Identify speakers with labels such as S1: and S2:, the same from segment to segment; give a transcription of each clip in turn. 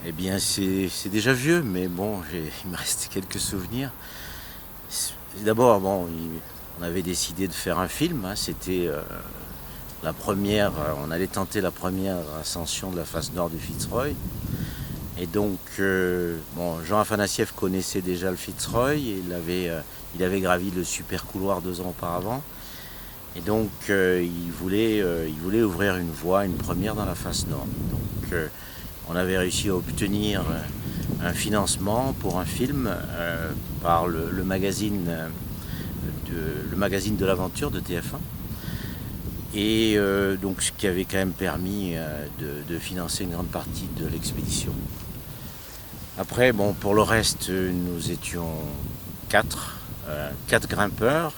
S1: Eh bien, c'est déjà vieux, mais bon, il me reste quelques souvenirs. D'abord, bon, on avait décidé de faire un film. C'était la première, on allait tenter la première ascension de la face nord du Fitzroy. Et donc, bon, Jean Afanassieff connaissait déjà le Fitzroy. Et il avait gravi le super couloir 2 ans auparavant. Et donc, il voulait ouvrir une voie, une première dans la face nord. Donc, on avait réussi à obtenir un financement pour un film par le magazine de l'aventure de TF1. Et donc, ce qui avait quand même permis de financer une grande partie de l'expédition. Après, bon, pour le reste, nous étions quatre grimpeurs.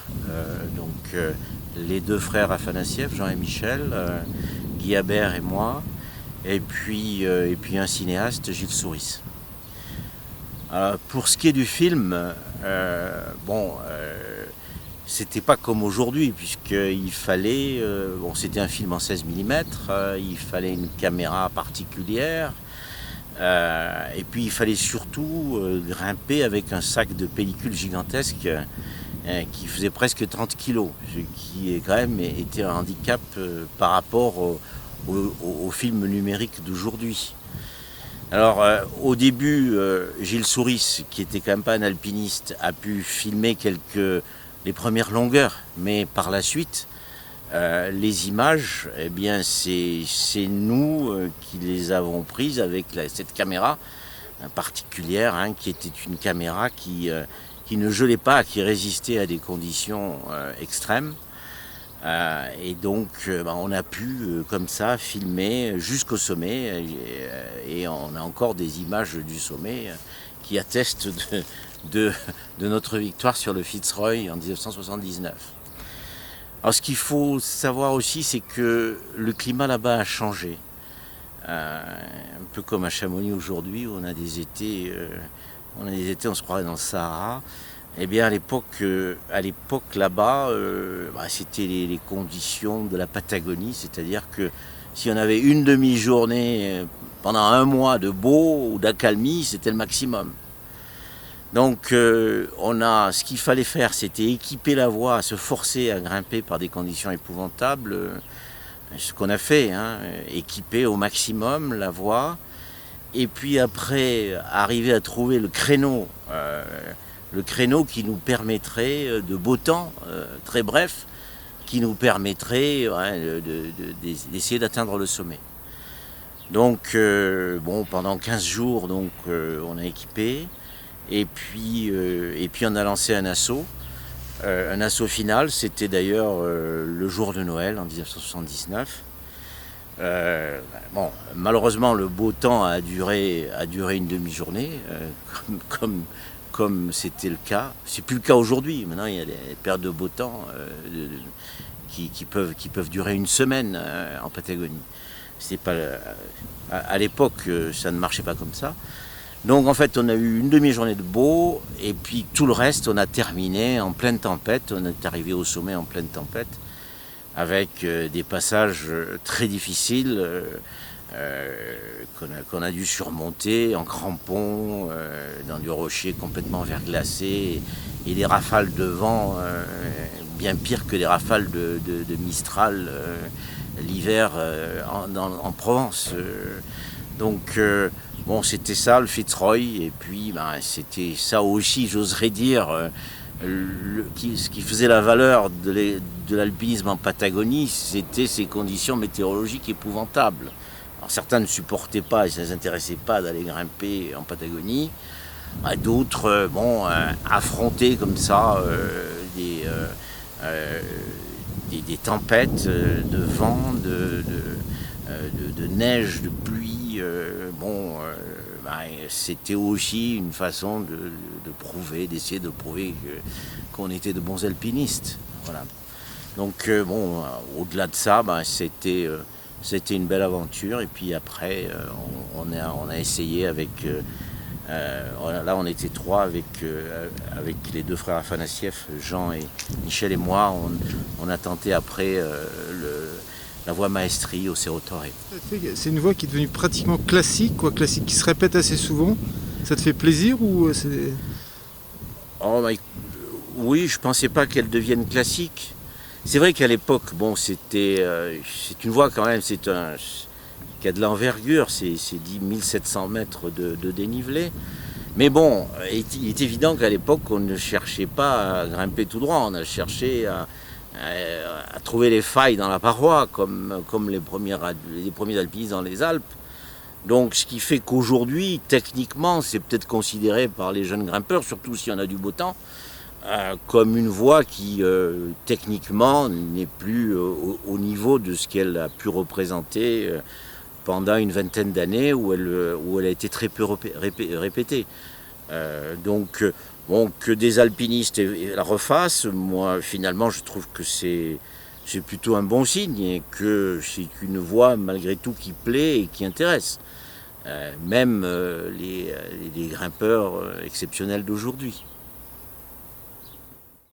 S1: Les 2 frères Afanassieff, Jean et Michel, Guy Habert et moi, et puis un cinéaste, Gilles Souris. Pour ce qui est du film, c'était pas comme aujourd'hui, puisqu'il fallait, c'était un film en 16 mm, il fallait une caméra particulière, et puis il fallait surtout grimper avec un sac de pellicule gigantesque qui faisait presque 30 kilos, ce qui est quand même était un handicap par rapport au film numérique d'aujourd'hui. Alors au début, Gilles Souris, qui était quand même pas un alpiniste, a pu filmer les premières longueurs, mais par la suite, les images, eh bien c'est nous qui les avons prises avec cette caméra particulière, qui était une caméra qui ne gelait pas, qui résistait à des conditions extrêmes. Et donc on a pu comme ça filmer jusqu'au sommet, et on a encore des images du sommet qui attestent de notre victoire sur le Fitzroy en 1979. Alors ce qu'il faut savoir aussi, c'est que le climat là-bas a changé. Un peu comme à Chamonix aujourd'hui, où on a des étés, on se croirait dans le Sahara. Eh bien à l'époque là-bas, c'était les conditions de la Patagonie, c'est-à-dire que si on avait une demi-journée pendant un mois de beau ou d'accalmie, c'était le maximum. Donc ce qu'il fallait faire, c'était équiper la voie, se forcer à grimper par des conditions épouvantables, ce qu'on a fait, équiper au maximum la voie, et puis après arriver à trouver le créneau qui nous permettrait de beau temps, très bref, qui nous permettrait d'essayer d'atteindre le sommet. Donc pendant 15 jours, on a équipé. Et puis on a lancé un assaut final. C'était d'ailleurs le jour de Noël en 1979. Malheureusement, le beau temps a duré une demi-journée, comme c'était le cas. C'est plus le cas aujourd'hui. Maintenant, il y a des périodes de beau temps qui peuvent durer une semaine en Patagonie. À l'époque, ça ne marchait pas comme ça. Donc en fait, on a eu une demi-journée de beau, et puis tout le reste, on a terminé en pleine tempête. On est arrivé au sommet en pleine tempête, avec des passages très difficiles qu'on a dû surmonter en crampons, dans du rocher complètement verglacé, et des rafales de vent bien pires que les rafales de Mistral l'hiver en Provence. C'était ça le Fitzroy, et puis c'était ça aussi, j'oserais dire, ce qui faisait la valeur de l'alpinisme en Patagonie, c'était ces conditions météorologiques épouvantables. Alors, certains ne supportaient pas et ça ne les intéressait pas d'aller grimper en Patagonie. D'autres affrontaient comme ça des tempêtes de vent, de neige, de pluie. C'était aussi une façon d'essayer de prouver qu'on était de bons alpinistes. Voilà. Donc au-delà de ça, c'était une belle aventure. Et puis après, on a essayé avec... là, on était 3 avec les 2 frères Afanassieff, Jean et Michel et moi. On a tenté après la voie Maestri au Cerro Torre.
S2: C'est une voie qui est devenue pratiquement classique, quoi, classique, qui se répète assez souvent. Ça te fait plaisir ou c'est...
S1: Oh, oui, je pensais pas qu'elle devienne classique. C'est vrai qu'à l'époque, bon, c'est une voie quand même, qui a de l'envergure, c'est 10 700 mètres de dénivelé. Mais bon, il est évident qu'à l'époque, on ne cherchait pas à grimper tout droit, on a cherché à trouver les failles dans la paroi, comme les premiers alpinistes dans les Alpes. Donc ce qui fait qu'aujourd'hui, techniquement, c'est peut-être considéré par les jeunes grimpeurs, surtout si on a du beau temps, comme une voie qui, techniquement, n'est plus au niveau de ce qu'elle a pu représenter pendant une vingtaine d'années où elle a été très peu répétée. Donc, bon, que des alpinistes la refassent, moi, finalement, je trouve que c'est plutôt un bon signe et que c'est une voie, malgré tout, qui plaît et qui intéresse. Même les grimpeurs exceptionnels d'aujourd'hui.